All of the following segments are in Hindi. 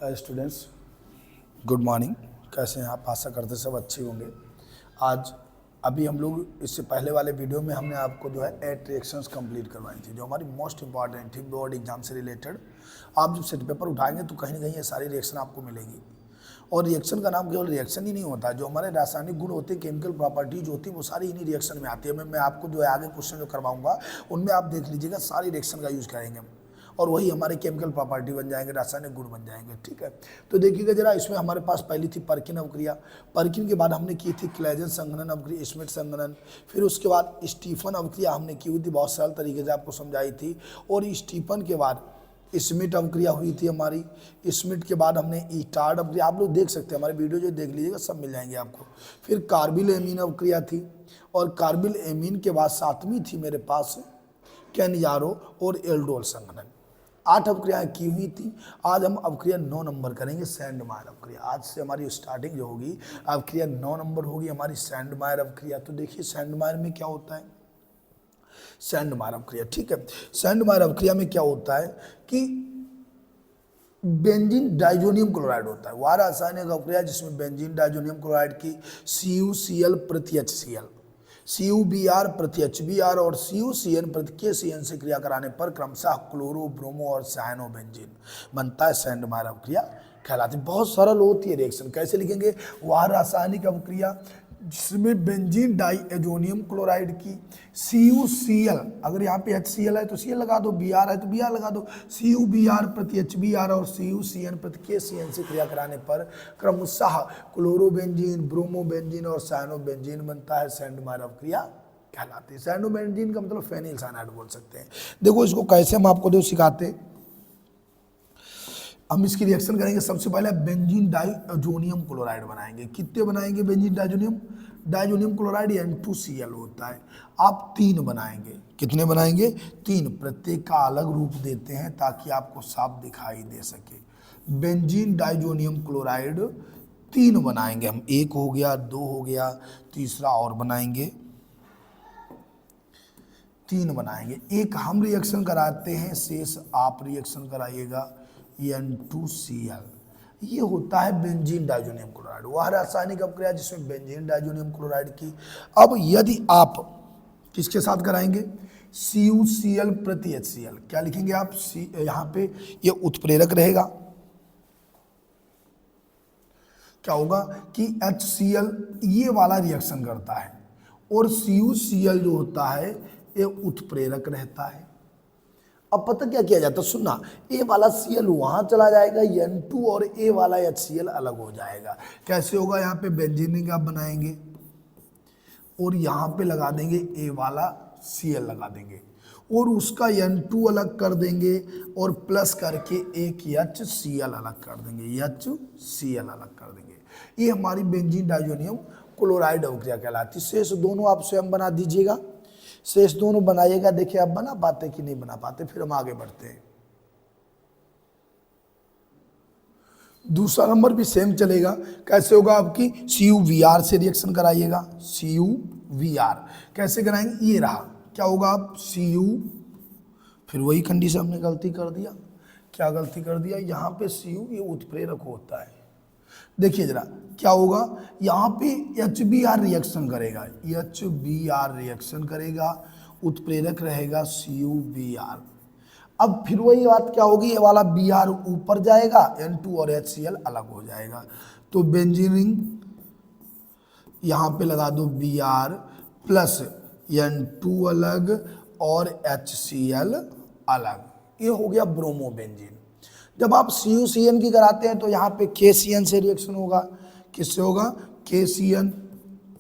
Hi students, good morning. कैसे हैं आप? आशा करते सब अच्छे होंगे। आज अभी हम लोग इससे पहले वाले वीडियो में हमने आपको जो है 8 रिएक्शंस कंप्लीट करवाई थी, जो हमारी मोस्ट इंपॉर्टेंट थी बोर्ड एग्जाम से रिलेटेड। आप जब सेट पेपर उठाएंगे तो कहीं ना कहीं ये सारी रिएक्शन आपको मिलेगी। और रिएक्शन का नाम केवल रिएक्शन ही नहीं होता, जो हमारे रासायनिक गुण होते हैं, केमिकल प्रॉपर्टीज होती है, वो सारी इन्हीं रिएक्शन में आती है। मैं आपको जो है आगे क्वेश्चन जो करवाऊंगा उनमें आप देख लीजिएगा, सारी रिएक्शन का यूज करेंगे हम, और वही हमारे केमिकल प्रॉपर्टी बन जाएंगे, रासायनिक गुण बन जाएंगे। ठीक है, तो देखिएगा जरा, इसमें हमारे पास पहली थी पर्किन अवक्रिया। पर्किन के बाद हमने की थी क्लेजन संघनन अवक्रिया, स्मिथ संघनन। फिर उसके बाद स्टीफन अवक्रिया हमने की हुई थी, बहुत सरल तरीके से आपको समझाई थी। और स्टीफन के बाद स्मिथ अवक्रिया हुई थी हमारी। स्मिथ के बाद हमने ईटार्ड अवक्रिया, आप लोग देख सकते हैं हमारे वीडियो जो देख लीजिएगा, सब मिल जाएंगे आपको। फिर कार्बिल एमीन अवक्रिया थी, और कार्बिल एमीन के बाद सातवीं थी मेरे पास कैनिजारो और एल्डोल संघनन। 8 अवक्रियाएं की हुई थी। आज हम अवक्रिया 9 नंबर करेंगे, सैंडमायर अवक्रिया। आज से हमारी स्टार्टिंग जो होगी, अवक्रिया 9 नंबर होगी हमारी, सैंडमायर अवक्रिया। तो देखिए सैंडमायर में क्या होता है, सैंडमायर अवक्रिया। ठीक है, सैंडमायर अवक्रिया में क्या होता है कि बेंजीन डाइजोनियम क्लोराइड होता है। वह रासायनिक अवक्रिया जिसमें बेंजीन डाइजोनियम क्लोराइड की CuCl प्रति HCl, CuBr प्रति HBr और CuCN प्रति KCN से क्रिया कराने पर क्रमशः क्लोरो, ब्रोमो और साइनोबेंजीन बनता है, सैंडमायर अवक्रिया कहलाती है। बहुत सरल होती है रिएक्शन। कैसे लिखेंगे? वह रासायनिक अवक्रिया जिसमें बेंजीन डाइएजोनियम क्लोराइड की CuCl, अगर यहाँ पे HCl है तो Cl लगा दो, Br है तो Br लगा दो, CuBr प्रति HBr और CuCN प्रति KCN से क्रिया कराने पर क्रमशः क्लोरोबेंजीन, ब्रोमोबेंजीन और साइनोबेंजीन बनता है, सैंडमायर अवक्रिया कहलाती है। साइनोबेंजीन का मतलब फेनिल साइनाइड बोल सकते हैं। देखो इसको कैसे हम आपको दो सिखाते, हम इसकी रिएक्शन करेंगे। सबसे पहले बेंजीन डाइजोनियम क्लोराइड बनाएंगे। कितने बनाएंगे benzene diazonium? Diazonium chloride N2Cl होता है, आप 3 बनाएंगे। कितने बनाएंगे? 3। प्रत्येक का अलग रूप देते हैं ताकि आपको साफ दिखाई दे सके। बेंजीन डाइजोनियम क्लोराइड 3 बनाएंगे हम। 1 हो गया, 2 हो गया, तीसरा और बनाएंगे, 3 बनाएंगे। एक हम रिएक्शन कराते हैं, शेष आप रिएक्शन कराइएगा। N2Cl ये होता है बेंजीन डाइजोनियम क्लोराइड, वह रासायनिक अवक्रिया जिसमें बेंजीन डाइजोनियम क्लोराइड की। अब यदि आप किसके साथ कराएंगे? CuCl प्रति HCl। क्या लिखेंगे आप? यहाँ पे ये उत्प्रेरक रहेगा। क्या होगा कि HCl ये वाला रिएक्शन करता है, और CuCl जो होता है ये उत्प्रेरक रहता है। अब पता क्या किया जाता है, सुनना, ए वाला Cl वहां चला जाएगा N2, और ए वाला HCl अलग हो जाएगा। कैसे होगा? यहाँ पे बेंजीन आप बनाएंगे और यहाँ पे लगा देंगे ए वाला Cl लगा देंगे, और उसका N2 अलग कर देंगे, और प्लस करके एक HCl अलग कर देंगे, HCl अलग कर देंगे। ये हमारी बेंजीन डाइजोनियम क्लोराइड अवक्रिया कहलाती है। शेष दोनों आप स्वयं बना दीजिएगा, शेष दोनों बनाइएगा। देखिए आप बना पाते कि नहीं बना पाते, फिर हम आगे बढ़ते हैं। दूसरा नंबर भी सेम चलेगा। कैसे होगा? आपकी CuVr से रिएक्शन कराइएगा। CuVr कैसे कराएंगे? ये रहा, क्या होगा? आप Cu, फिर वही कंडीशन हमने गलती कर दिया। क्या गलती कर दिया? यहाँ पे Cu ये उत्प्रेरक होता है। देखिए जरा क्या होगा, यहाँ पे HBr रिएक्शन करेगा, HBr रिएक्शन करेगा, उत्प्रेरक रहेगा CuBr। अब फिर वही बात क्या होगी, ये वाला Br ऊपर जाएगा, N2 और HCl अलग हो जाएगा। तो बेंजीनिंग यहाँ पे लगा दो Br प्लस N2 अलग और HCl अलग, ये हो गया ब्रोमोबेंजीन। जब आप CuCN की कराते हैं तो यहाँ पे KCN से रिएक्शन होगा। किससे होगा? KCN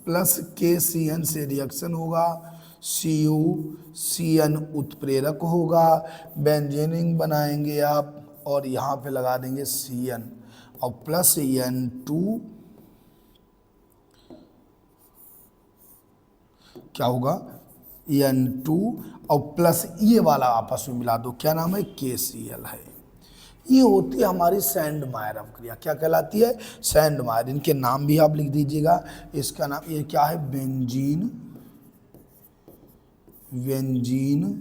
प्लस KCN से रिएक्शन होगा। CuCN उत्प्रेरक होगा, बेंजीनिंग बनाएंगे आप, और यहाँ पे लगा देंगे Cn और प्लस N2, क्या होगा? N2 और प्लस ये वाला आपस में मिला दो, क्या नाम है? KCl है। ये होती है हमारी सैंडमायर अवक्रिया। क्या कहलाती है? सैंडमायर। इनके नाम भी आप लिख दीजिएगा। इसका नाम ये क्या है? बेंजीन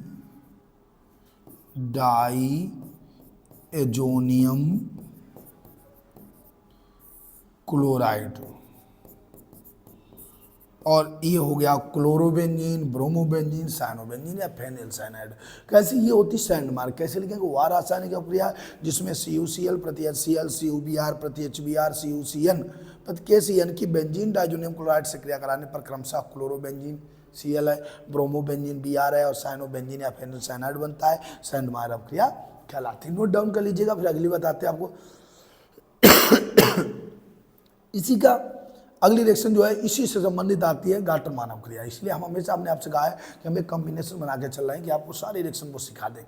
डाई एजोनियम क्लोराइड, और ये हो गया क्लोरोबेंजीन, ब्रोमोबेंजीन, साइनोबेंजीन या फेनिल साइनाइड। कैसे ये होती सैंड मार्क, कैसे लिखेंगे, वह रासायनिक अभिक्रिया जिसमें CuCl प्रति HCl, CuBr प्रति HBr, CuCN प्रति KCN की बेंजीन डाइजोनियम क्लोराइड से क्रिया कराने पर क्रमशः क्लोरोबेंजीन Cl है, ब्रोमोबेंजीन Br है और साइनोबेंजीन या फेनिल साइनाइड बनता है। सैंड मार्क अभिक्रिया कहलाती है। नोट डाउन कर लीजिएगा, फिर अगली बताते हैं आपको। इसी का अगली रिएक्शन जो है इसी से संबंधित आती है गाटर मानव क्रिया। इसलिए हम हमेशा हमने आपसे कहा है कि हम एक कॉम्बिनेशन बना के चल रहे हैं कि आपको सारी रिएक्शन को सिखा दें।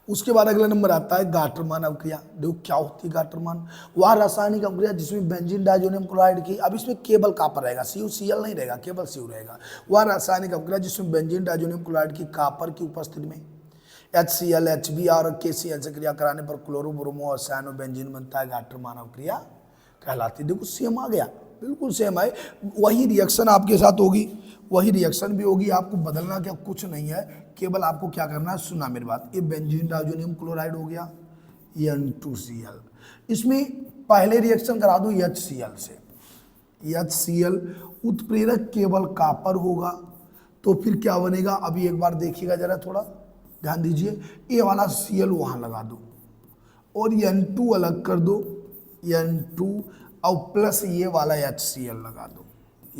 उसके बाद अगला नंबर आता है गाटर मानव क्रिया। देखो क्या होती है गाटर मान, वह रासायनिक अभिक्रिया जिसमें बेंजीन डाइजोनियम क्लोराइड की, अब इसमें केवल कापर रहेगा, CuCl नहीं रहेगा, केवल Cu रहेगा। वह रासायनिक अभिक्रिया जिसमें बेंजीन डाइजोनियम क्लोराइड की कापर की उपस्थिति में HCl, HBr और KCl से क्रिया कराने पर क्लोरो, ब्रोमो और साइनोबेंजीन बनता है, गाटर मानव क्रिया कहलाती। देखो सेम आ गया, बिल्कुल सेम है, वही रिएक्शन आपके साथ होगी, वही रिएक्शन भी होगी। आपको बदलना क्या कुछ नहीं है, केवल आपको क्या करना है, सुना मेरी बात। ये बेंजीन डाइजोनियम क्लोराइड हो गया N2Cl, इसमें पहले रिएक्शन करा दो HCl से, HCl उत्प्रेरक केवल कापर होगा, तो फिर क्या बनेगा, अभी एक बार देखिएगा जरा, थोड़ा ध्यान दीजिए। ये वाला Cl वहाँ लगा दो और N2 अलग कर दो, N2 और प्लस ये वाला HCl लगा दो,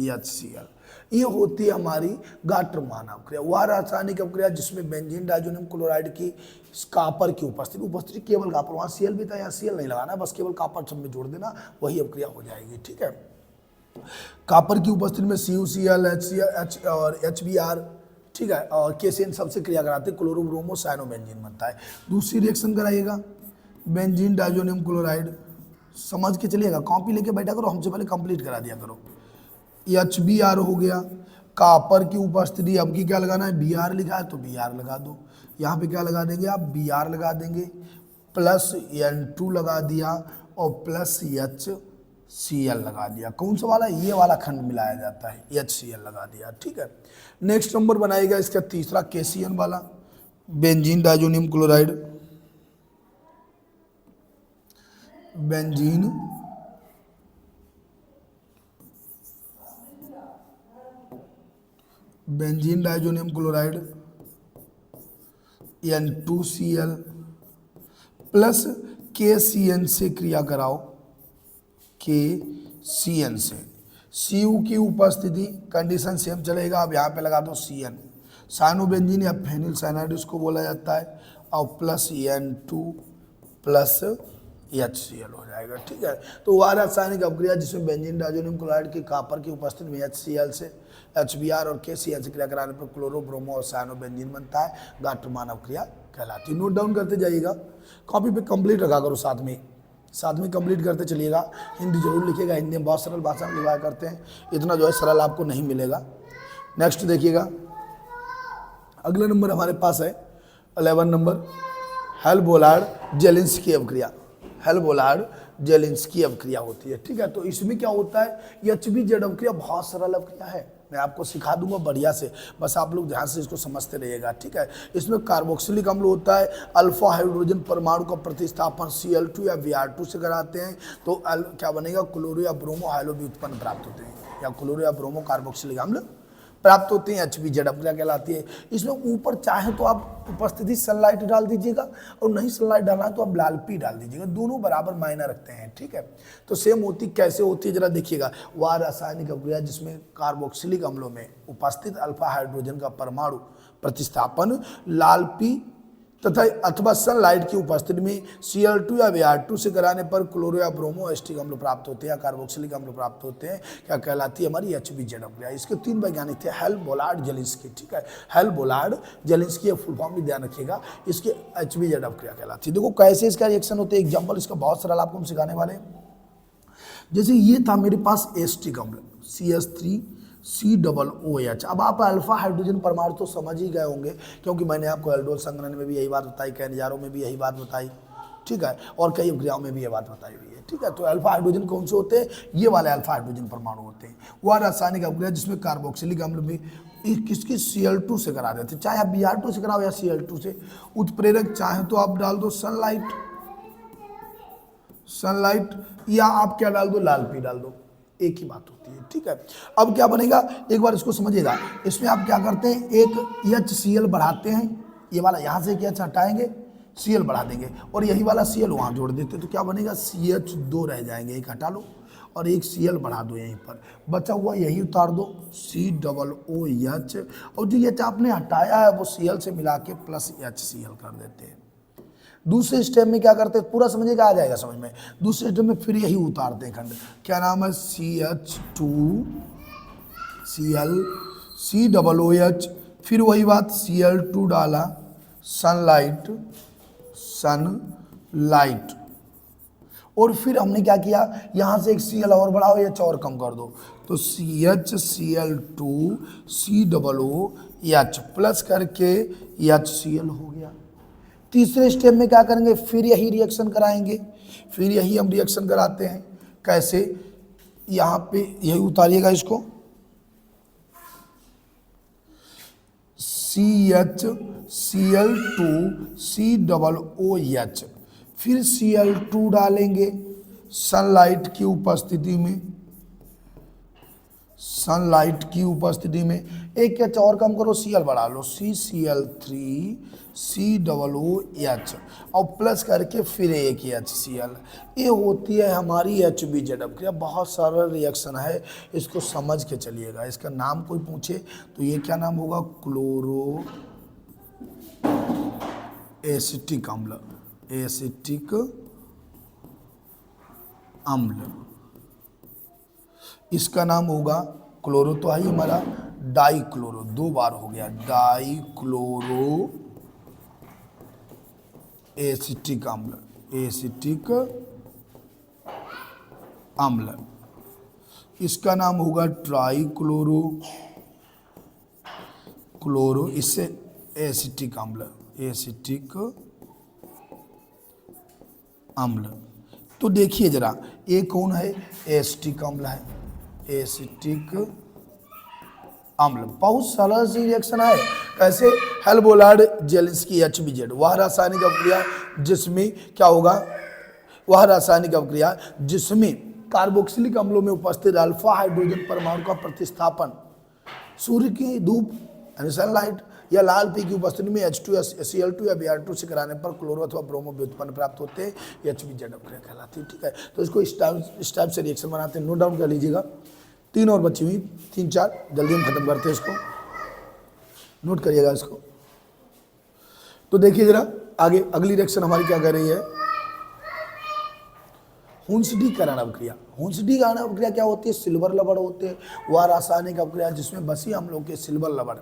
HCl। ये होती है हमारी गाटर मानव क्रिया, वह रासायनिक अभिक्रिया जिसमें बेंजीन डाइजोनियम क्लोराइड की कापर की उपस्थिति केवल कापर, वहाँ Cl भी था, यहाँ Cl नहीं लगाना, बस केवल कापर सब में जोड़ देना, वही अभिक्रिया हो जाएगी। ठीक है, कापर की उपस्थिति में CuCl, HCl और HBr, ठीक है, और KCN सबसे क्रिया कराते, क्लोरो, ब्रोमो, साइनोबेंजीन बनता है। दूसरी रिएक्शन कराइएगा, बेंजीन डाइजोनियम क्लोराइड, समझ के चलिएगा, कॉपी लेके बैठा करो, हमसे पहले कंप्लीट करा दिया करो। HBr हो गया, कापर की उपस्थिति, अब की क्या लगाना है, Br लिखा है तो Br लगा दो, यहाँ पे क्या लगा देंगे आप, Br लगा देंगे, प्लस N2 लगा दिया और प्लस HCl लगा दिया। कौन सा वाला, ये वाला खंड मिलाया जाता है, HCl लगा दिया। ठीक है, नेक्स्ट नंबर बनाएगा इसका तीसरा KCN वाला, benzene diazonium chloride, benzene diazonium chloride N2Cl plus KCN से क्रिया कराओ, KCN से, Cu की उपस्थिति, कंडीशन सेम चलेगा, अब यहाँ पे लगा दो Cn, साइनोबेंजीन या फेनिल साइनाइड इसको बोला जाता है, और प्लस N2 प्लस HCl हो जाएगा। ठीक है, तो वह रासायनिक अभिक्रिया जिसमें बेंजीन डाइजोनियम क्लोराइड की कापर की उपस्थिति में HCl से, HBr और KCl से क्रिया कराने पर क्लोरो, ब्रोमो और साइनोबेंजीन बनता है, गाटर मानव क्रिया कहलाती है। नोट डाउन करते जाइएगा, कॉपी पे कंप्लीट रखा करो, साथ में कंप्लीट करते चलिएगा। हिंदी जरूर लिखिएगा, हिंदी में बहुत सरल भाषा में लिखा करते हैं, इतना जो है सरल आपको नहीं मिलेगा। नेक्स्ट देखिएगा, अगला नंबर हमारे पास है 11 नंबर, हेल्बोलार्ड जेलिंस्की अभिक्रिया। हेल्बोलार्ड जेलिंस्की अभिक्रिया होती है। ठीक है, तो इसमें क्या होता है, HBZ अभिक्रिया बहुत सरल अभिक्रिया है, मैं आपको सिखा दूंगा बढ़िया से, बस आप लोग ध्यान से इसको समझते रहिएगा। ठीक है, इसमें कार्बोक्सिलिक अम्ल होता है, अल्फा हाइड्रोजन परमाणु का प्रतिस्थापन Cl2 या Br2 से कराते हैं, तो क्या बनेगा, क्लोरो या ब्रोमो हाइलो भी उत्पन्न प्राप्त होते हैं, या क्लोरो या ब्रोमो कार्बोक्सिलिक अम्ल प्राप्त होते हैं, HBZ अभिक्रिया कहलाती है। इसमें ऊपर चाहे तो आप उपस्थिति सनलाइट डाल दीजिएगा, और नहीं सनलाइट डालना है तो आप लाल पी डाल दीजिएगा, दोनों बराबर मायना रखते हैं। ठीक है, तो सेम होती कैसे होती है जरा देखिएगा, वह रासायनिक अभिक्रिया जिसमें कार्बोक्सिलिक अम्लों में उपस्थित अल्फा हाइड्रोजन का परमाणु प्रतिस्थापन लाल पी तथा अथवा सनलाइट की उपस्थिति में Cl2 या Br2 से कराने पर क्लोरो या ब्रोमो एस्टिक अम्ल प्राप्त होते हैं, या कार्बोक्सिलिक अम्ल प्राप्त होते हैं, क्या कहलाती है हमारी HBZ अभिक्रिया। इसके 3 वैज्ञानिक थे, हेल्बोलार्ड जेलिंस्की। ठीक है, हेल्बोलार्ड जेलिंस्की, फुल फॉर्म भी ध्यान रखिएगा, इसके HBZ अभिक्रिया कहलाती है। देखो कैसे इसका रिएक्शन होते हैं, एग्जाम्पल इसका बहुत सरल आपको हम सिखाने वाले हैं। जैसे ये था मेरे पास एस्टिक अम्ल CH3COOH, अब आप अल्फा हाइड्रोजन परमाणु तो समझ ही गए होंगे, क्योंकि मैंने आपको एल्डोल संग्रहण में भी यही बात बताई, कैनजारो में भी यही बात बताई। ठीक है, और कई अभिक्रियाओं में भी ये बात बताई हुई है। ठीक है, तो अल्फा हाइड्रोजन कौन से होते हैं, ये वाले अल्फा हाइड्रोजन परमाणु होते हैं। वह रासायनिक अभिक्रिया जिसमें कार्बोक्सिलिक अम्ल भी किसकी Cl2 से करा देते, चाहे आप Br2 से कराओ या Cl2 से। उत्प्रेरक चाहे तो आप डाल दो सनलाइट, सनलाइट, या आप क्या डाल दो, लाल पी डाल दो, एक ही बात होती है, ठीक है। अब क्या बनेगा, एक बार इसको समझिएगा। इसमें आप क्या करते हैं, एक HCl बढ़ाते हैं, ये वाला यहाँ से क्या हटाएंगे, Cl बढ़ा देंगे, और यही वाला Cl वहाँ जोड़ देते, तो क्या बनेगा, CH2 रह जाएंगे, एक हटा लो और एक Cl बढ़ा दो यहीं पर, बचा हुआ यही उतार दो, COOH, और जो H आपने हटाया है वो Cl से मिला के प्लस HCl कर देते हैं। दूसरे स्टेप में क्या करते हैं, पूरा समझिएगा, आ जाएगा समझ में। दूसरे स्टेप में फिर यही उतारते हैं खंड, क्या नाम है, CH2Cl, COOH, फिर वही बात, Cl2 डाला, सनलाइट, और फिर हमने क्या किया, यहाँ से एक Cl और बढ़ाओ, H और कम कर दो, तो CHCl2 COOH प्लस करके HCl हो गया। तीसरे स्टेप में क्या करेंगे, फिर यही रिएक्शन कराएंगे, फिर यही हम रिएक्शन कराते हैं, कैसे, यहाँ पे यही उतारिएगा इसको, CHCl2 COOH, फिर Cl2 डालेंगे सनलाइट की उपस्थिति में, एक H और कम करो, Cl बढ़ा लो, CCl3 COOH, और प्लस करके फिर एक HCl। ये होती है हमारी HBZ अभिक्रिया। बहुत सारा रिएक्शन है, इसको समझ के चलिएगा। इसका नाम कोई पूछे तो ये क्या नाम होगा, क्लोरो एसिटिक अम्ल। इसका नाम होगा क्लोरो, तो है हमारा डाइक्लोरो, 2 बार हो गया, डाइक्लोरो एसिटिक अम्ल। इसका नाम होगा ट्राइक्लोरो, इससे एसिटिक अम्ल। तो देखिए जरा, ये कौन है, एसिटिक अम्ल है, एसिटिक अम्ल। बहुत सरल सी रिएक्शन है, कैसे, हेल्बोलार्ड जेलिंस्की HBZ, वह रासायनिक अभिक्रिया जिसमें क्या होगा, वह रासायनिक अभिक्रिया जिसमें कार्बोक्सिलिक अम्लों में उपस्थित अल्फा हाइड्रोजन परमाणु का प्रतिस्थापन सूर्य की धूप यानी सनलाइट या लाल पी की उपस्थिति में H2Cl2 या Br2 से कराने पर क्लोरो अथवा ब्रोमो व्युत्पन्न प्राप्त होते हैं, HBZ अभिक्रिया कहलाती है, ठीक है। तो इसको इस टाइप से रिएक्शन बनाते हैं, नोट डाउन कर लीजिएगा। 3 और बची हुई, 3-4 जल्दी हम खत्म करते हैं, इसको नोट करिएगा इसको। तो देखिए जरा आगे, अगली रिएक्शन हमारी क्या कर रही है, हुंसडीकरण अभिक्रिया। हुंसडीकरण अभिक्रिया क्या होती है, सिल्वर लवण होते हैं, वह रासायनिक अभिक्रिया जिसमें बसी अम्लों के सिल्वर लवण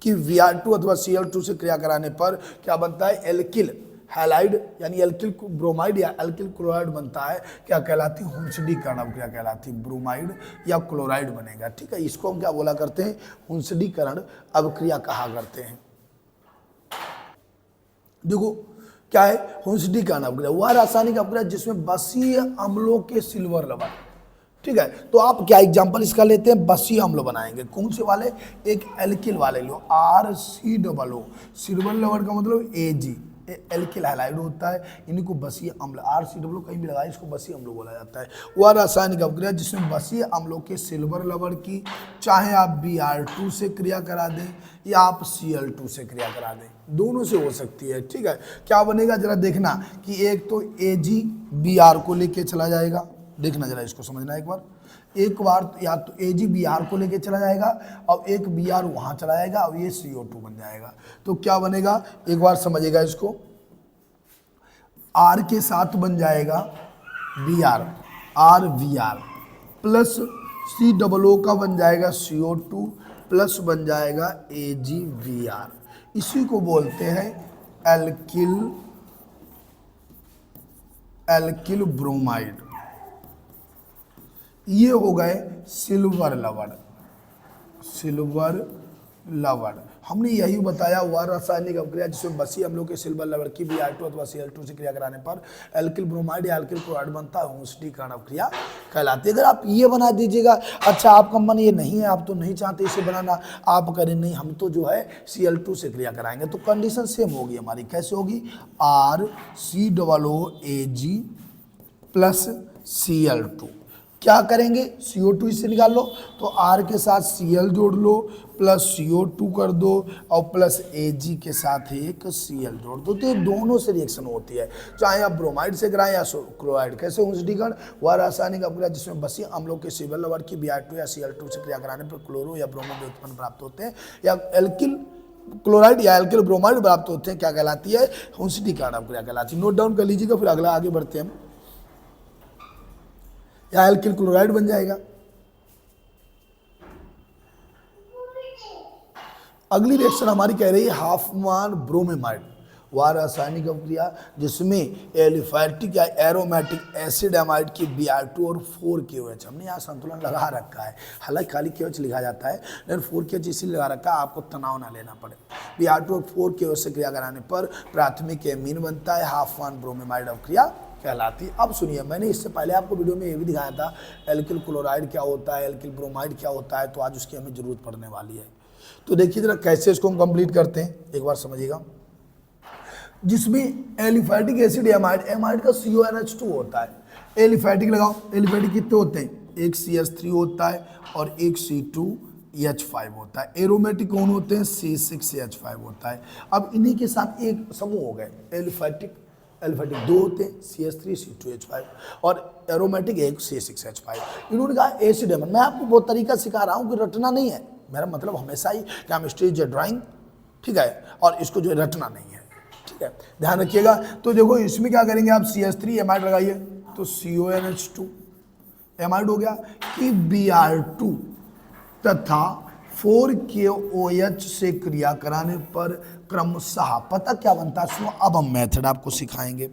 कि Br2 अथवा Cl2 से क्रिया कराने पर क्या बनता है, एल्किल हैलाइड यानी एल्किल ब्रोमाइड या एल्किल क्लोराइड बनता है, क्या कहलाती है, हुंसडीकरण अभिक्रिया कहलाती है, ब्रोमाइड या क्लोराइड बनेगा, ठीक है। इसको हम क्या बोला करते हैं, हुंसडीकरण अभिक्रिया कहा करते हैं। देखो क्या है, हुंसडीकरण अभिक्रिया वह रासायनिक अभिक्रिया जिसमें बसीय अम्लों के सिल्वर लवण, ठीक है। तो आप क्या एग्जांपल इसका लेते हैं, बसीय अम्ल बनाएंगे, कौन से वाले, एक एल्किल वाले लो, RCOO, सिल्वर लवण का मतलब Ag, एल्किल हैलाइड होता है, इनको बसीय अम्ल, RCOO कहीं भी लगाए, इसको बसीय अम्ल बोला जाता है। वह रासायनिक अभिक्रिया जिसमें बसीय अम्लों के सिल्वर लवण की चाहे आप Br2 से क्रिया करा दें या आप Cl2 से क्रिया करा दें, दोनों से हो सकती है, ठीक है। क्या बनेगा जरा देखना कि एक तो Ag Br को लेके चला जाएगा, देखना जरा इसको समझना एक बार या तो Ag Br को लेके चला जाएगा और एक Br वहाँ चला जाएगा और ये CO2 बन जाएगा। तो क्या बनेगा, एक बार समझिएगा इसको, R के साथ बन जाएगा Br, RBr प्लस COO का बन जाएगा CO2 प्लस बन जाएगा AgBr, इसी को बोलते हैं एल्किल ब्रोमाइड। ये हो गए सिल्वर लवण। हमने यही बताया, वह रासायनिक अभिक्रिया जिसमें बसीय अम्लों के सिल्वर लवण की Br2 अथवा Cl2 से क्रिया कराने पर एल्किल ब्रोमाइड या एल्किल क्लोराइड बनता है, हुंसडीकरण अभिक्रिया कहलाती है। अगर आप ये बना दीजिएगा, अच्छा आपका मन ये नहीं है, आप तो नहीं चाहते इसे बनाना, आप करें नहीं, हम तो जो है Cl2 से क्रिया कराएंगे, तो कंडीशन सेम होगी हमारी, कैसे होगी, RCOOAg प्लस Cl2। क्या करेंगे, CO2 इससे निकाल लो, तो R के साथ Cl जोड़ लो, प्लस CO2 कर दो, और प्लस Ag के साथ एक Cl जोड़ दो। तो ये दोनों से रिएक्शन होती है, चाहे आप ब्रोमाइड से कराएं या क्लोराइड। कैसे उष्णीकरण, वह रासायनिक अपक्रिया जिसमें बसी अम्लों के सिविल लवर की Br2 या Cl2 से क्रिया कराने पर क्लोरो या ब्रोमो के उत्पन्न प्राप्त होते हैं, या एल्किल क्लोराइड या एल्किल ब्रोमाइड प्राप्त होते हैं, क्या कहलाती है, उष्णीकरण अपक्रिया कहलाती है। नोट डाउन कर लीजिएगा, फिर अगला आगे बढ़ते हैं हम। या एल्किल क्लोराइड बन जाएगा। अगली रिएक्शन हमारी कह रही है हाफमान ब्रोमेमाइड, वह रासायनिक अपक्रिया जिसमें एलिफैटिक या एरोमेटिक एसिड एमाइड की Br2 और 4KOH, हमने यहाँ संतुलन लगा रखा है, हालांकि खाली KOH लिखा जाता है, लेकिन 4KOH इसलिए लगा रखा है आपको तनाव ना लेना पड़े। Br2 और 4KOH से क्रिया कराने पर प्राथमिक एमीन बनता है, हाफमान ब्रोमेमाइड अपक्रिया कहलाती। अब सुनिए, मैंने इससे पहले आपको वीडियो में ये भी दिखाया था एल्किल क्लोराइड क्या होता है, एल्किल ब्रोमाइड क्या होता है, तो आज उसकी हमें जरूरत पड़ने वाली है। तो देखिए जरा कैसे इसको हम कंप्लीट करते हैं, एक बार समझिएगा। जिसमें एलिफैटिक एसिड एमाइड, एमाइड का CONH2 होता है, एलिफैटिक लगाओ, एलिफैटिक कितने होते हैं, एक CH3 होता है और एक C2H5 होता है। एरोमेटिक कौन होते हैं, C6H5 होता है। अब इन्हीं के साथ एक समूह हो गए, एलिफैटिक दो होते हैं, CH3 C2H5, और एरोमेटिक एक C6H5। इन्होंने कहा एसिड एमाइड। मैं आपको बहुत तरीका सिखा रहा हूँ कि रटना नहीं है, मेरा मतलब हमेशा ही केमिस्ट्री इज ड्राइंग, ठीक है, और इसको जो रटना नहीं है, ठीक है, ध्यान रखिएगा। तो देखो इसमें क्या करेंगे आप, CH3 एमाइड लगाइए तो CONH2 एमाइड हो गया, कि Br2 तथा 4KOH से क्रिया कराने पर क्रमशः पता क्या बनता है, सुनो। अब हम मेथड आपको सिखाएंगे।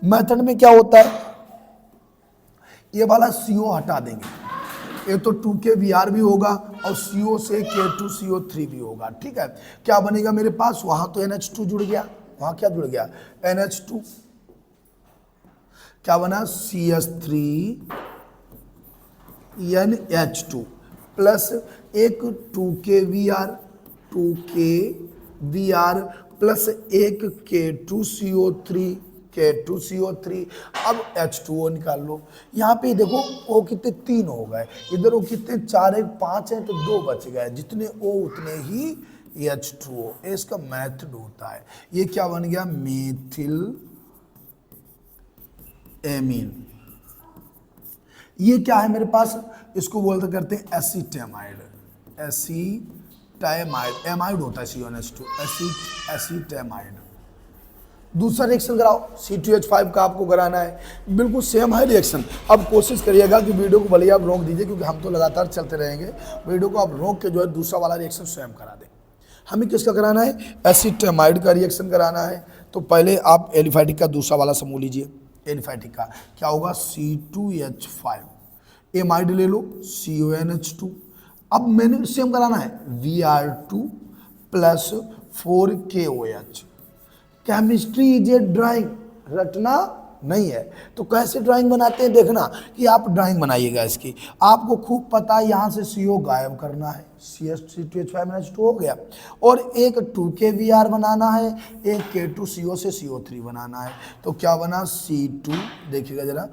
मेथड में क्या होता है, ये वाला CO हटा देंगे, ये तो 2KBr भी होगा और CO से K2CO3 भी होगा, ठीक है। क्या बनेगा मेरे पास, वहां तो NH2 जुड़ गया, वहां क्या जुड़ गया, NH2, क्या बना, CH3NH2 प्लस एक 2KBr प्लस एक K2CO3। अब H2O निकाल लो। यहाँ पे देखो O कितने 3 हो गए, इधर O कितने 4 1 5 हैं, तो 2 बच गए, जितने O उतने ही H2O। इसका मेथड होता है, ये क्या बन गया, मेथिल एमीन। ये क्या है मेरे पास, इसको बोलते करते हैं एसीटेमाइड, एमाइड होता है CONH2, एसीटेमाइड। दूसरा रिएक्शन कराओ, C2H5 का आपको कराना है, बिल्कुल सेम है रिएक्शन। अब कोशिश करिएगा कि वीडियो को भले आप रोक दीजिए, क्योंकि हम तो लगातार चलते रहेंगे, वीडियो को आप रोक के जो है दूसरा वाला रिएक्शन स्वयं करा दें। हमें किसका कराना है, एसीटेमाइड का रिएक्शन कराना है। तो पहले आप एलिफैटिक का दूसरा वाला समूह लीजिए, एलिफैटिक का क्या होगा, C2H5, एमाइड ले लो CONH2। अब मैंने सेम कराना है, Br2 plus 4KOH। Chemistry is a drawing, रटना नहीं है। तो कैसे ड्राइंग बनाते हैं, देखना कि आप ड्राइंग बनाइएगा इसकी, आपको खूब पता है। यहाँ से CO गायब करना है, C2H5-2 हो गया, और एक 2KBr बनाना है, एक K2CO से CO3 बनाना है। तो क्या बना, C2, देखिएगा जरा,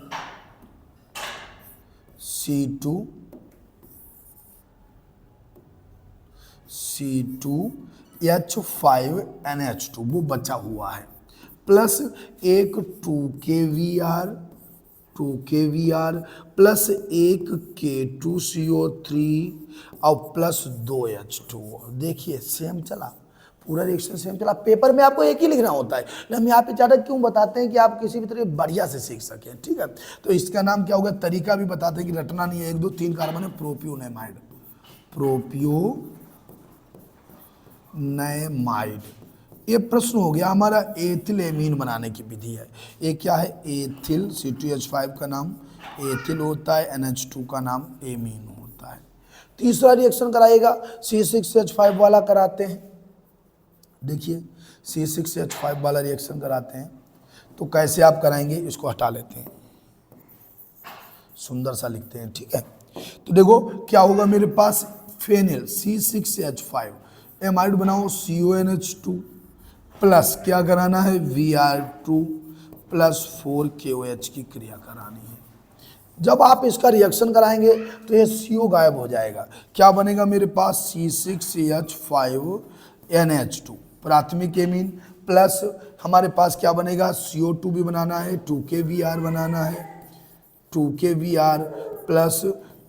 C2H5NH2 वो बचा हुआ है, प्लस एक 2KBr प्लस एक K2CO3 और प्लस 2H2O। देखिए सेम चला, पूरा रिएक्शन सेम चला। पेपर में आपको एक ही लिखना होता है, लेकिन हम यहाँ पे ज़्यादा क्यों बताते हैं कि आप किसी भी तरह बढ़िया से सीख सकें, ठीक है। तो इसका नाम क्या होगा, तरीका भी बताते हैं कि रटना नहीं है। 1 2 3 कार्बन है, प्रोपियोनेमाइड, प्रोपियोनेमाइड। ये प्रश्न हो गया हमारा, एथिल एमीन बनाने की विधि है। ये क्या है, एथिल, C2H5 का नाम एथिल होता है, NH2 का नाम एमीन होता है। तीसरा रिएक्शन कराइएगा, C6H5 वाला कराते हैं। देखिए C6H5 वाला रिएक्शन कराते हैं, तो कैसे आप कराएंगे, इसको हटा लेते हैं, सुंदर सा लिखते हैं, ठीक है। तो देखो क्या होगा मेरे पास, फेनिल C6H5, एमाइड बनाओ CONH2 प्लस क्या कराना है, Br2 प्लस 4 KOH की क्रिया करानी है। जब आप इसका रिएक्शन कराएंगे तो ये CO गायब हो जाएगा। क्या बनेगा मेरे पास C6H5NH2 प्राथमिक एमीन, प्लस हमारे पास क्या बनेगा CO2 भी बनाना है, 2KBr बनाना है, 2KBr प्लस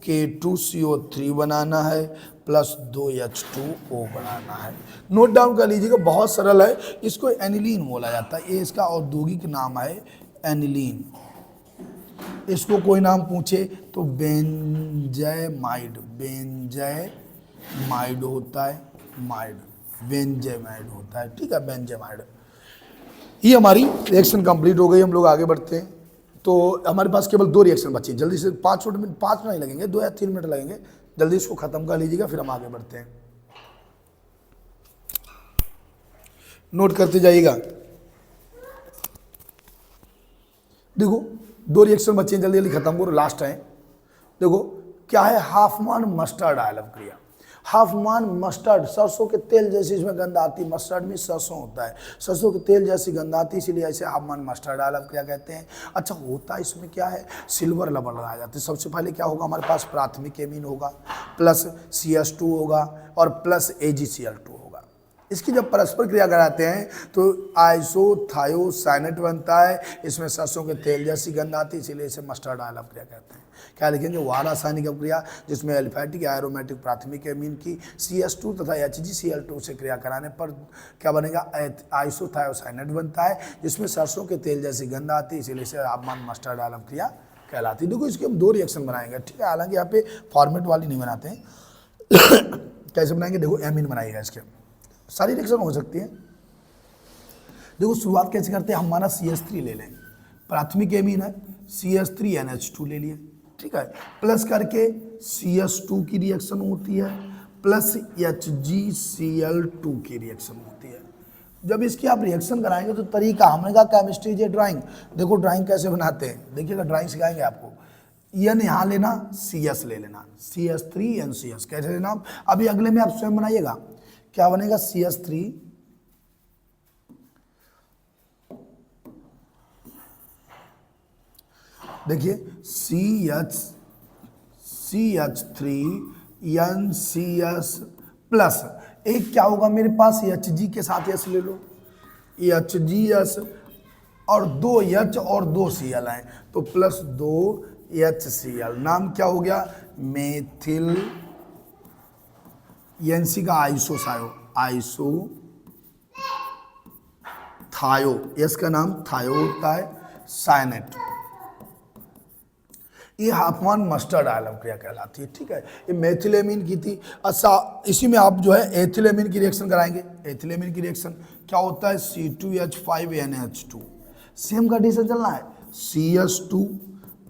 K2CO3 बनाना है, प्लस 2H2O बनाना है। नोट डाउन कर लीजिएगा, बहुत सरल है। इसको एनिलीन बोला जाता है, ये इसका औद्योगिक नाम है एनिलीन। इसको कोई नाम पूछे तो बेंजामाइड, बेंजामाइड होता है, माइड बेंजामाइड होता है, ठीक है, बेंजामाइड। ये हमारी रिएक्शन कंप्लीट हो गई, हम लोग आगे बढ़ते हैं। तो हमारे पास केवल 2 रिएक्शन बची, जल्दी से 5 मिनट नहीं लगेंगे, 2 या 3 मिनट लगेंगे, जल्दी इसको खत्म कर लीजिएगा, फिर हम आगे बढ़ते हैं। नोट करते जाइएगा। देखो 2 रिएक्शन बचे हैं, जल्दी जल्दी खत्म करो, लास्ट है। देखो क्या है, हाफमान मस्टर्ड आयल अभिक्रिया। हाफमान मस्टर्ड, सरसों के तेल जैसी इसमें गंध आती, मस्टर्ड में सरसों होता है, सरसों के तेल जैसी गंध आती, इसीलिए ऐसे हाफमान मस्टर्ड आयल अभिक्रिया कहते हैं। अच्छा होता इसमें क्या है, सिल्वर लवण लगाया जाता है। सबसे पहले क्या होगा, हमारे पास प्राथमिक एमीन होगा, प्लस CS2 होगा और प्लस AgCl2 होगा। इसकी जब परस्पर क्रिया कराते हैं तो आइसोथायोसाइनेट बनता है, इसमें सरसों के तेल जैसी गंध आती है, इसीलिए इसे मस्टर्ड आयल अभिक्रिया कहते हैं। क्या लिखेंगे, वह रासायनिक अभिक्रिया जिसमें एल्फैटिक एरोमेटिक प्राथमिक एमीन की CS2 तथा HgCl2 से क्रिया कराने पर क्या बनेगा, आइसोथायोसाइनेट बनता है, जिसमें सरसों के तेल जैसी गंध आती है, इसीलिए इसे हाफमान मस्टर्ड आयल अभिक्रिया कहलाती है। देखो इसके हम 2 रिएक्शन बनाएंगे, ठीक है, हालांकि यहाँ पे फॉर्मेट वाली नहीं बनाते हैं। कैसे बनाएंगे, देखो एमीन बनाइएगा, इसके सारी रिएक्शन हो सकती है। देखो शुरुआत कैसे करते हैं, हमारा CS3 ले लें, प्राथमिक एमीन है, CS3NH2 ले लिए, ठीक है, प्लस करके CS2 की रिएक्शन होती है, प्लस HgCl2 की रिएक्शन होती है। जब इसकी आप रिएक्शन कराएंगे तो तरीका, हमने कहा केमिस्ट्री जे ड्राइंग, देखो ड्राइंग कैसे बनाते हैं, देखिएगा ड्राइंग सिखाएंगे आपको। N यहाँ लेना, CS ले लेना, CS3NCS कैसे लेना, अभी अगले में आप स्वयं बनाइएगा। क्या बनेगा, CS3 देखिए CH3NCS प्लस एक क्या होगा मेरे पास, Hg के साथ S ले लो, HgS और 2 H और 2 Cl हैं, तो प्लस 2 HCl, नाम क्या हो गया, मेथिल, NC का आइसो थायो, S का नाम थायो होता है, साइनेट। ये हाफमान मस्टर्ड आयल अभिक्रिया कहलाती है, ठीक है। ये मेथिलेमीन की थी। अच्छा इसी में आप जो है एथिलेमीन की रिएक्शन कराएंगे। एथिलेमीन की रिएक्शन क्या होता है, C2H5NH2, सेम कंडीशन चलना है, CS2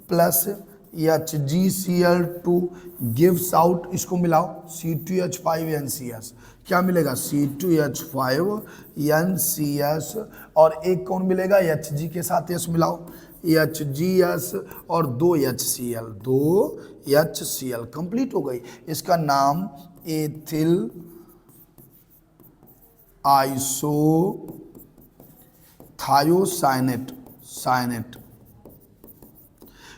plus HgCl2 gives out, इसको मिलाओ C2H5NCS, क्या मिलेगा C2H5NCS और एक कौन मिलेगा, Hg के साथ S मिलाओ, HgS और 2 HCl, 2 HCl कंप्लीट हो गई। इसका नाम एथिल आइसोथायोसाइनेट, साइनेट।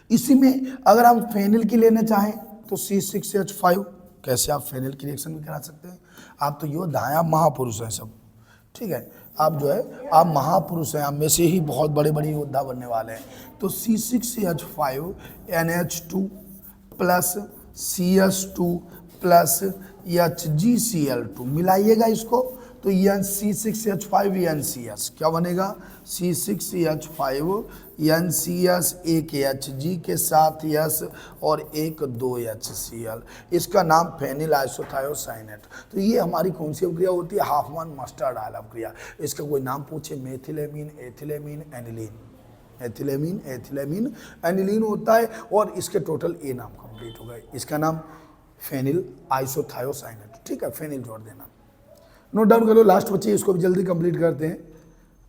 इसी में अगर हम फेनिल की लेना चाहें तो C6H5, कैसे आप फेनिल की रिएक्शन भी करा सकते हैं। आप तो योद्धा हैं, आप महापुरुष हैं सब, ठीक है, आप जो है आप महापुरुष हैं, आप में से ही बहुत बड़े बड़े योद्धा बनने वाले हैं। तो C6H5NH2 plus CS2 plus HgCl2 मिलाइएगा इसको, तो C6H5NCS क्या बनेगा, C6H5NCS, एक Hg के साथ S और एक 2 HCl, इसका नाम फेनिल आइसोथायोसाइनेट। तो ये हमारी कौन सी अभिक्रिया होती है, हाफमान मस्टर्ड आयल अभिक्रिया। इसका कोई नाम पूछे, मेथिलेमीन, एथिलेमीन, एनिलीन, एथिलेमीन, एथिलेमीन, एनिलीन होता है, और इसके टोटल ए नाम कंप्लीट हो गए। इसका नाम फेनिल आइसोथायोसाइनेट, ठीक है, फेनिल जोड़ देना। नोट डाउन कर लो, लास्ट बच्चे इसको भी जल्दी कंप्लीट करते हैं।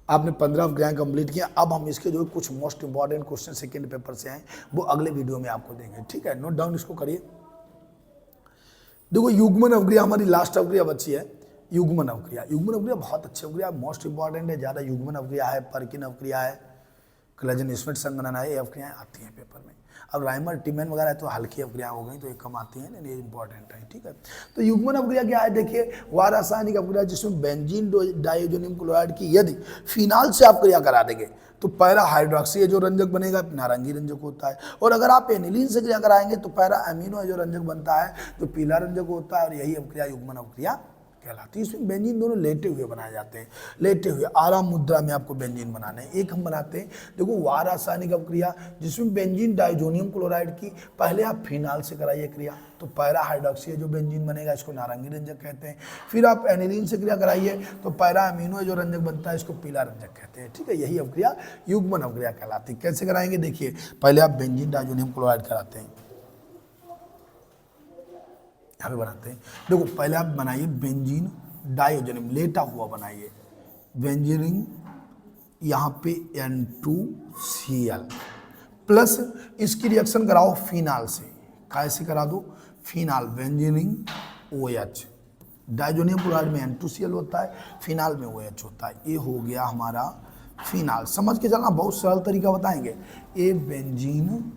आपने 15 अभिक्रियाएं कंप्लीट किया, अब हम इसके जो कुछ most important question second paper से आए वो अगले वीडियो में आपको देंगे, ठीक है। नोट डाउन इसको करिए। देखो युग्मन अभिक्रिया हमारी लास्ट अभिक्रिया बची है, युग्मन अभिक्रिया। युग्मन अभिक्रिया बहुत अच्छी अभिक्रिया, मोस्ट इंपॉर्टेंट है, ज़्यादा युग्मन अभिक्रिया है, परकिन अभिक्रिया है, क्लेजन स्मिथ संगणना है, ये अवक्रियाएं आती हैं पेपर में। अब राइमर टिमेन वगैरह तो हल्की अवक्रिया हो गई, तो ये कम आती हैं, ये इंपॉर्टेंट है, ठीक है। तो युग्मन अवक्रिया क्या है, देखिए वह रासायनिक अवक्रिया जिसमें बेंजीन डाइओजोनियम क्लोराइड की यदि फिनाल से आप क्रिया करा देंगे तो पैरा हाइड्रोक्सी जो रंजक बनेगा नारंगी रंजक होता है, और अगर आप एनिलीन से क्रिया कराएंगे तो पैरा अमीनो जो रंजक बनता है जो पीला रंजक होता है, और यही अवक्रिया युग्मन अवक्रिया कहलाती है। इसमें बेंजीन दोनों लेटे हुए बनाए जाते हैं, लेटे हुए आराम मुद्रा में आपको बेंजीन बनाने हैं। एक हम बनाते हैं, देखो वह रासायनिक अवक्रिया जिसमें बेंजीन डाइजोनियम क्लोराइड की पहले आप फिनाल से कराइए क्रिया तो पैरा हाइड्रोक्सी जो बेंजीन बनेगा इसको नारंगी रंजक कहते हैं। फिर आप एनिलीन से क्रिया कराइए तो पैरा अमीनो जो रंजक बनता है इसको पीला रंजक कहते हैं, ठीक है। यही अवक्रिया युग्मन अवक्रिया कहलाती है। कैसे कराएंगे, देखिए पहले आप बेंजीन डाइजोनियम क्लोराइड कराते हैं, यहाँ पे बनाते हैं। देखो पहले आप बनाइए बेंजीन डाइओजोनियम लेटा हुआ बनाइए, बेंजीन यहाँ पे N2Cl प्लस इसकी रिएक्शन कराओ फिनाल से, कैसे करा दो, फिनाल बेंजीन OH, डाइओजोनियम क्लोराइड में N2Cl होता है, फिनाल में OH होता है, ये हो गया हमारा फिनाल। समझ के चलना, बहुत सरल तरीका बताएंगे। ये बेंजीन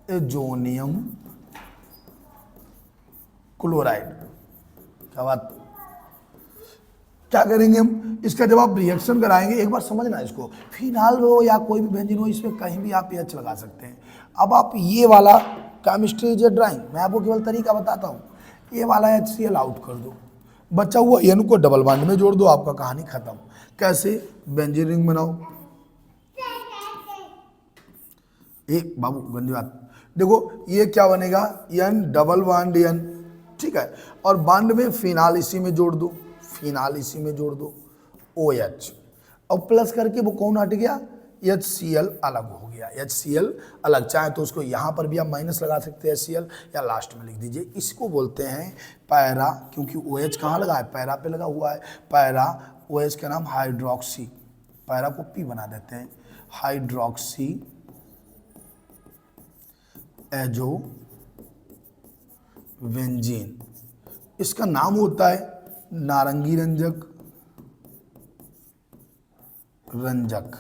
डाइओजोनियम क्लोराइड, क्या बात, क्या करेंगे हम, इसका जब आप रिएक्शन कराएंगे, एक बार समझना इसको, फिनाल हो या कोई भी बेंजीन हो इसमें कहीं भी आप एच लगा सकते हैं। अब आप ये वाला केमिस्ट्री जो ड्राइंग मैं आपको केवल तरीका बताता हूँ, ये वाला HCl आउट कर दो, बचा हुआ N को डबल बॉन्ड में जोड़ दो, आपका कहानी खत्म। कैसे, बेंजीन रिंग बनाओ, एक बाबू गंदी बात, देखो ये क्या बनेगा N डबल बॉन्ड N, ठीक है, और बॉन्ड में फिनाल इसी में जोड़ दो, फिनाल इसी में जोड़ दो OH, और प्लस करके वो कौन हट गया, HCl अलग हो गया, HCl अलग। चाहे तो उसको यहाँ पर भी आप माइनस लगा सकते हैं HCl, या लास्ट में लिख दीजिए। इसको बोलते हैं पैरा, क्योंकि OH कहाँ लगा है, पैरा पे लगा हुआ है, पैरा OH का नाम हाइड्रोक्सी, पैरा को P बना देते हैं, हाइड्रोक्सी एजोवेंजीन, इसका नाम होता है नारंगी रंजक, रंजक।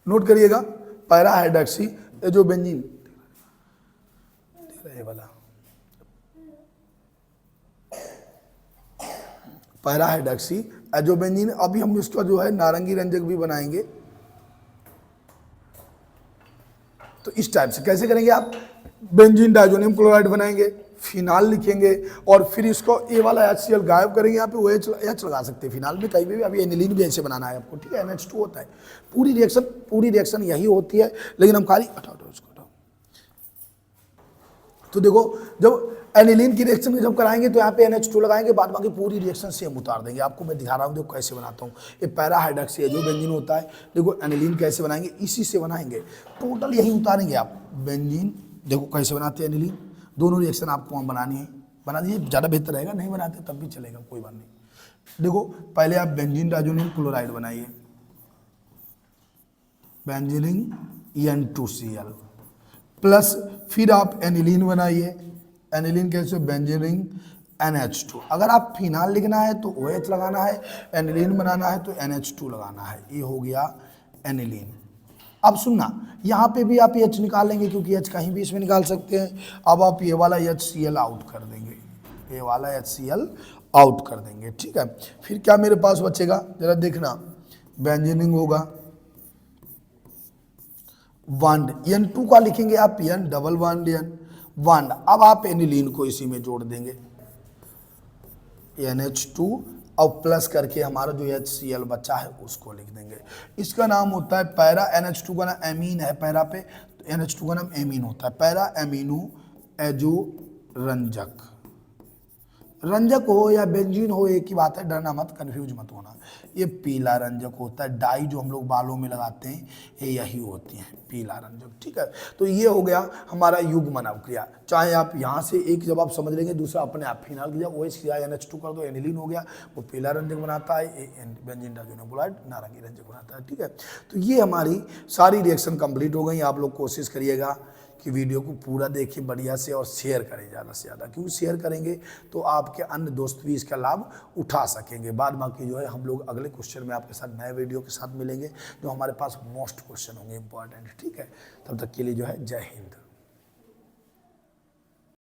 नोट करिएगा, पैरा हाइड्रोक्सी एजोवेंजीन, ये वाला पैरा हाइड्रोक्सी एजोवेंजीन। अभी हम इसका जो है नारंगी रंजक भी बनाएंगे। तो इस टाइप से कैसे करेंगे आप, बेंजीन डाइओजोनियम क्लोराइड बनाएंगे, फिनाल लिखेंगे, और फिर इसको ए वाला HCl गायब करेंगे, यहाँ पे OH लगा सकते हैं फिनाल में कहीं भी। अभी एनिलीन भी ऐसे बनाना है आपको, ठीक है, NH2 होता है। पूरी रिएक्शन यही होती है, लेकिन हम खाली हटाओ इसको हटाओ। तो देखो जब एनिलीन की रिएक्शन जब कराएंगे तो यहाँ पे NH2 लगाएंगे, बाद बाकी पूरी रिएक्शन सेम उतार देंगे। आपको मैं दिखा रहा हूँ, देखो कैसे बनाता हूँ। ये पैरा हाइड्रोक्सी एजोवेंजीन होता है, देखो एनिलीन कैसे बनाएंगे, इसी से बनाएंगे, टोटल यही उतारेंगे आप। बेंजीन देखो कैसे बनाते हैं एनिलीन, दोनों रिएक्शन आपको हम बनानी है, बना दीजिए, ज़्यादा बेहतर रहेगा, नहीं बनाते तब भी चलेगा, कोई बात नहीं। देखो पहले आप बेंजीन डाइओजोनियम क्लोराइड बनाइए, बेंजीन N2Cl प्लस, फिर आप एनिलीन बनाइए, एनिलीन कैसे, बेंजीन NH2। अगर आप फिनाल लिखना है तो OH लगाना है, एनिलीन बनाना है तो NH2 लगाना है, ये हो गया एनिलीन। अब सुनना, यहाँ पे भी आप H निकालेंगे क्योंकि H कहीं भी इसमें निकाल सकते हैं। अब आप ये वाला HCl आउट कर देंगे, ये वाला HCl आउट कर देंगे, ठीक है। फिर क्या मेरे पास बचेगा, जरा देखना, बेंजीन होगा, बॉन्ड N2 का लिखेंगे आप N double bond N, bond. अब आप एनिलीन को इसी में जोड़ देंगे, NH2, और प्लस करके हमारा जो HCl बचा है उसको लिख देंगे। इसका नाम होता है पैरा, NH2 का नाम एमीन है पैरा पे, तो NH2 का नाम एमीन होता है, पैरा एमिनो एजो रंजक। रंजक हो या बेंजीन हो एक ही बात है, डरना मत, कंफ्यूज मत होना। ये पीला रंजक होता है, डाई जो हम लोग बालों में लगाते हैं ये यही होती हैं, पीला रंजक, ठीक है। तो ये हो गया हमारा युग्मन अवक्रिया। चाहे आप यहाँ से एक जब आप समझ लेंगे, दूसरा अपने आप फिनाल किया, OH किया, NH2 कर दो, एनिलीन हो गया, वो पीला रंजक बनाता है, बेंजीन डाइओजोनियम क्लोराइड नारंगी रंजक बनाता है, ठीक है। तो ये हमारी सारी रिएक्शन कंप्लीट हो गई। आप लोग कोशिश करिएगा कि वीडियो को पूरा देखिए बढ़िया से और शेयर करें ज़्यादा से ज़्यादा, क्योंकि शेयर करेंगे तो आपके अन्य दोस्त भी इसका लाभ उठा सकेंगे। बाद बाकी जो है हम लोग अगले क्वेश्चन में आपके साथ नए वीडियो के साथ मिलेंगे, जो हमारे पास मोस्ट क्वेश्चन होंगे इंपॉर्टेंट। ठीक है, तब तक के लिए जो है जय हिंद।